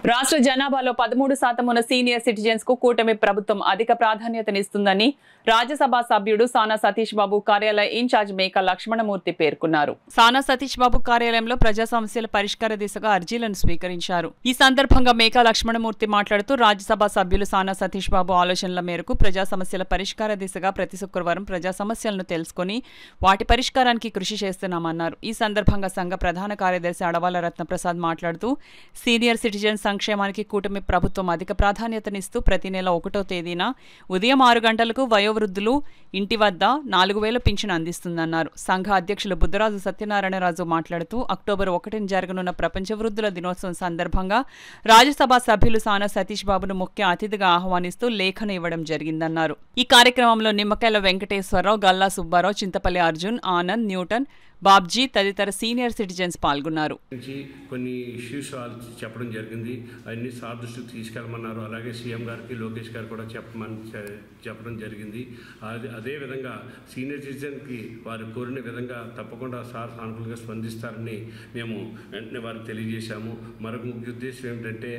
రాష్ట్ర జనాభాలో 13% ఉన్న సీనియర్ సిటిజన్స్ కు కూటమి ప్రభుత్వం అధిక ప్రాధాన్యతనిస్తుందని రాజ్యసభ సభ్యుడు సానా సతీష్ బాబు కార్యాలయ ఇన్ఛార్జ్ మేక లక్ష్మణమూర్తి పేర్కొన్నారు. సానా సతీష్ బాబు కార్యాలయంలో ప్రజా సమస్యల పరిష్కార దిశగా అర్జీలను స్వీకరించారు. ఈ సందర్భంగా మేక లక్ష్మణమూర్తి మాట్లాడుతూ రాజ్యసభ సభ్యులు సానా సతీష్ బాబు ఆలోచనల మేరకు ప్రజా సమస్యల పరిష్కార దిశగా ప్రతి శుక్రవారం ప్రజా సమస్యలను తెలుసుకుని వాటి పరిష్కారానికి కృషి చేస్తున్నామన్నారు. ఈ సందర్భంగా సంఘ ప్రధాన కార్యదర్శి అడవాల రత్నప్రసాద్ మాట్లాడుతూ సీనియర్ సిటిజన్స్ సంక్షేమానికి కూటమి ప్రభుత్వం అధిక ప్రాధాన్యతనిస్తూ ప్రతి నెల 1వ తేదీన ఉదయం 6 గంటలకు వయోవృద్ధులు ఇంటి వద్ద 4000 పింఛను అందిస్తుందన్నారు. సంఘ అధ్యక్షులు బుద్ధరాజు సత్యనారాయణరాజు మాట్లాడుతూ అక్టోబర్ 1న జరగనున్న ప్రపంచ వృద్ధుల దినోత్సవం సందర్భంగా రాజ్యసభ సభ్యులు సానా సతీష్ బాబును ముఖ్య అతిథిగా ఆహ్వానిస్తూ లేఖను ఇవ్వడం జరిగిందన్నారు. ఈ కార్యక్రమంలో నిమ్మకాయల వెంకటేశ్వరరావు, గల్లా సుబ్బారావు, చింతపల్లి అర్జున్, ఆనంద్, న్యూటన్, బాబ్జీ తదితర సీనియర్ సిటిజన్స్ పాల్గొన్నారు. కొన్ని ఇష్యూస్ చెప్పడం జరిగింది. అన్ని సార్ దృష్టికి తీసుకెళ్ళమన్నారు. అలాగే సీఎం గారికి, లోకేష్ గారు కూడా చెప్పడం జరిగింది. అదేవిధంగా సీనియర్ సిటిజన్కి వారు కోరిన విధంగా తప్పకుండా సార్ సానుకూలంగా స్పందిస్తారని మేము వెంటనే వారికి తెలియజేశాము. మరొక ముఖ్య ఉద్దేశం ఏమిటంటే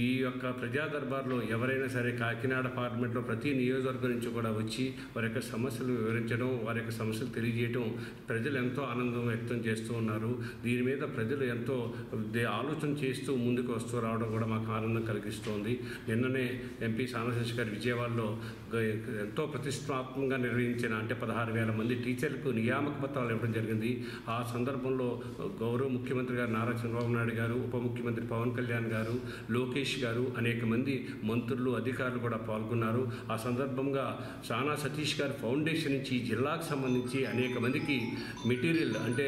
ఈ యొక్క ప్రజా దర్బార్లో ఎవరైనా సరే కాకినాడ పార్లమెంట్లో ప్రతి నియోజకవర్గం నుంచి కూడా వచ్చి వారి యొక్క సమస్యలు వివరించడం, వారి యొక్క సమస్యలు తెలియజేయడం ప్రజలు ఎంతో ఆనందం వ్యక్తం చేస్తూ ఉన్నారు. దీని మీద ప్రజలు ఎంతో ఆలోచన చేస్తూ ముందుకు వస్తూ రావడం కూడా మాకు ఆనందం కలిగిస్తోంది. నిన్ననే ఎంపీ సానా సతీష్ గారు విజయవాడలో ఎంతో ప్రతిష్టాత్మకంగా నిర్వహించిన 16,000 మంది టీచర్లకు నియామక పత్రాలు ఇవ్వడం జరిగింది. ఆ సందర్భంలో గౌరవ ముఖ్యమంత్రి గారు నారా చంద్రబాబు నాయుడు గారు, ఉప ముఖ్యమంత్రి పవన్ కళ్యాణ్ గారు, లోకేష్ గారు, అనేక మంది మంత్రులు, అధికారులు కూడా పాల్గొన్నారు. ఆ సందర్భంగా సానా సతీష్ గారు ఫౌండేషన్ నుంచి జిల్లాకు సంబంధించి అనేక మందికి మెటీరియల్ అంటే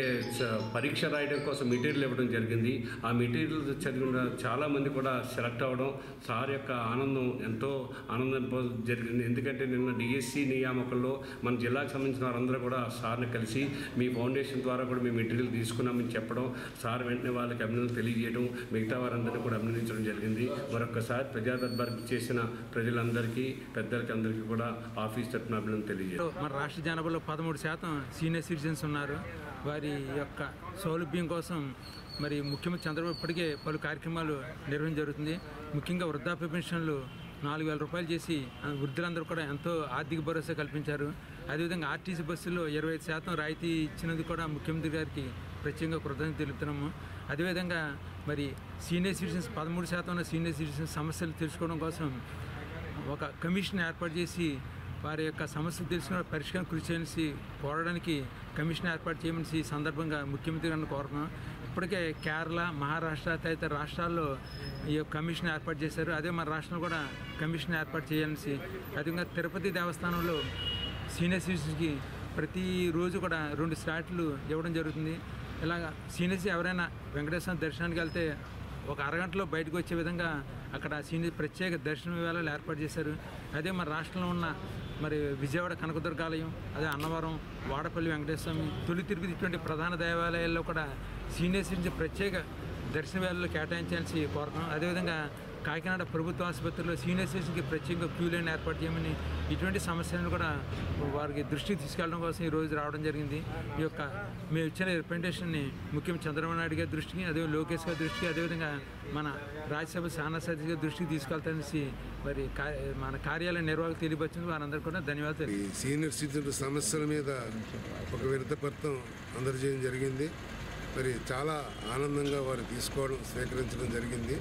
పరీక్ష రాయడం కోసం మెటీరియల్ ఇవ్వడం జరిగింది. ఆ మెటీరియల్ చదివిన చాలామంది కూడా సెలెక్ట్ అవ్వడం సార్ యొక్క ఆనందం ఎంతో ఆనందం జరిగింది. ఎందుకంటే నిన్న డిఎస్సి నియామకంలో మన జిల్లాకు సంబంధించిన వారందరూ కూడా సార్ని కలిసి మీ ఫౌండేషన్ ద్వారా కూడా మేము మెటీరియల్ తీసుకున్నామని చెప్పడం, సార్ వెంటనే వాళ్ళకి అభినందన తెలియజేయడం, మిగతా వారందరినీ కూడా అభినందించడం జరిగింది. మరొకసారి ప్రజా దర్బార్కి చేసిన ప్రజలందరికీ, పెద్దలకి అందరికీ కూడా ఆఫీస్ తరఫున అభినందన తెలియజేయడం. మన రాష్ట్ర జనాభాలో 13% సీనియర్ సిటిజన్స్ ఉన్నారు. వారి యొక్క సౌలభ్యం కోసం మరి ముఖ్యమంత్రి చంద్రబాబు ఇప్పటికే పలు కార్యక్రమాలు నిర్వహించడం జరుగుతుంది. ముఖ్యంగా వృద్ధాప్య పెన్షన్లు 4,000 రూపాయలు చేసి వృద్ధులందరూ కూడా ఎంతో ఆర్థిక భరోసా కల్పించారు. అదేవిధంగా ఆర్టీసీ బస్సుల్లో 25% రాయితీ ఇచ్చినందుకు కూడా ముఖ్యమంత్రి గారికి ప్రత్యేకంగా కృతజ్ఞత తెలుపుతున్నాము. అదేవిధంగా మరి సీనియర్ సిటిజన్స్ 13% ఉన్న సీనియర్ సిటిజన్స్ సమస్యలు తెలుసుకోవడం కోసం ఒక కమిషన్ ఏర్పాటు చేసి వారి యొక్క సమస్యలు తెలుసుకున్న పరిష్కారం కృషి చేసి కోరడానికి కమిషన్ ఏర్పాటు చేయమని ఈ సందర్భంగా ముఖ్యమంత్రి గారిని కోరుతున్నాం. ఇప్పటికే కేరళ, మహారాష్ట్ర తదితర రాష్ట్రాల్లో ఈ యొక్క కమిషన్ ఏర్పాటు చేశారు. అదే మన రాష్ట్రంలో కూడా కమిషన్ ఏర్పాటు చేయాల్సి, అదేవిధంగా తిరుపతి దేవస్థానంలో సీనియర్ సిటిజన్స్కి ప్రతిరోజు కూడా 2 స్లాట్లు ఇవ్వడం జరుగుతుంది. ఇలాగ సీనియర్స్ ఎవరైనా వెంకటేశ్వర దర్శనానికి వెళ్తే ఒక అరగంటలో బయటకు వచ్చే విధంగా అక్కడ సీనియర్ ప్రత్యేక దర్శన వేళలు ఏర్పాటు చేశారు. అదే మన రాష్ట్రంలో ఉన్న మరి విజయవాడ కనకదుర్గాలయం, అదే అన్నవరం, వాడపల్లి వెంకటేశ్వర, తొలి తిరుపతి ఇటువంటి ప్రధాన దేవాలయాల్లో కూడా సీనియర్ సిటిజన్ ప్రత్యేక దర్శన వేళలు కేటాయించాల్సి కోరుతున్నాం. అదేవిధంగా కాకినాడ ప్రభుత్వ ఆసుపత్రిలో సీనియర్ సిటిజన్కి ప్రత్యేకంగా క్యూ లైన్ ఏర్పాటు చేయమని, ఇటువంటి సమస్యలను కూడా వారికి దృష్టికి తీసుకెళ్ళడం కోసం ఈరోజు రావడం జరిగింది. ఈ యొక్క మేము ఇచ్చిన రిప్రజెంటేషన్ని ముఖ్యమంత్రి చంద్రబాబు నాయుడు గారి దృష్టికి, అదే లోకేష్ గారి దృష్టికి, అదేవిధంగా మన రాజ్యసభ సానా సతీష్ గారి దృష్టికి తీసుకెళ్తానేసి మరి మన కార్యాలయ నిర్వాహకులు తెలియపరిచింది. వారందరూ కూడా ధన్యవాదాలు. సీనియర్ సిటిజన్ సమస్యల మీద ఒక వినతిపత్రం అందజేయడం జరిగింది. మరి చాలా ఆనందంగా వారు స్వీకరించడం జరిగింది.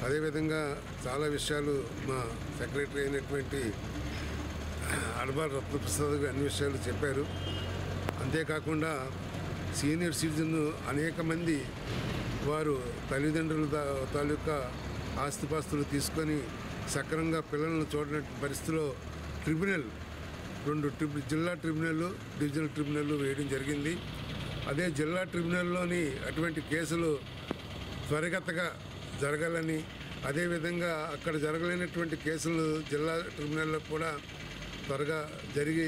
అదేవిధంగా చాలా విషయాలు మా సెక్రటరీ అయినటువంటి అడవాల రత్నప్రసాద్ గారు అన్ని విషయాలు చెప్పారు. అంతేకాకుండా సీనియర్ సిటిజన్ అనేక మంది వారు తల్లిదండ్రుల తాలూకా ఆస్తిపాస్తులు తీసుకొని సక్రమంగా పిల్లలను చూడని పరిస్థితిలో ట్రిబ్యునల్ 2 జిల్లా ట్రిబ్యునల్, డివిజనల్ ట్రిబ్యునల్ వేయడం జరిగింది. అదే జిల్లా ట్రిబ్యునల్లోని అటువంటి కేసులు త్వరితగతిగా జరగాలని, అదేవిధంగా అక్కడ జరగలేనటువంటి కేసులు జిల్లా ట్రిబ్యునల్లో కూడా త్వరగా జరిగి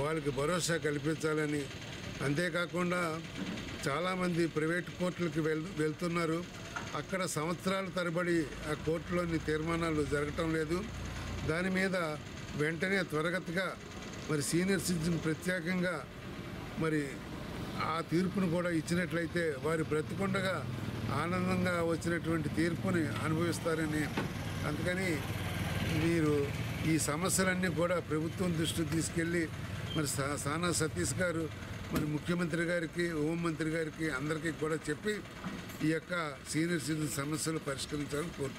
వాళ్ళకి భరోసా కల్పించాలని, అంతేకాకుండా చాలామంది ప్రైవేట్ కోర్టులకు వెళ్తున్నారు. అక్కడ సంవత్సరాల తరబడి ఆ కోర్టులోని తీర్మానాలు జరగటం లేదు. దాని మీద వెంటనే త్వరగతిగా మరి సీనియర్ సిటిజన్ ప్రత్యేకంగా మరి ఆ తీర్పును కూడా ఇచ్చినట్లయితే వారి బ్రతికుండగా ఆనందంగా వచ్చినటువంటి తీర్పుని అనుభవిస్తారని, అందుకని మీరు ఈ సమస్యలన్నీ కూడా ప్రభుత్వం దృష్టికి తీసుకెళ్ళి మరి సానా సతీష్ గారు మరి ముఖ్యమంత్రి గారికి, హోంమంత్రి గారికి అందరికీ కూడా చెప్పి ఈ యొక్క సీనియర్ సిటిజన్ సమస్యలు పరిష్కరించాలని కోరుతున్నాను.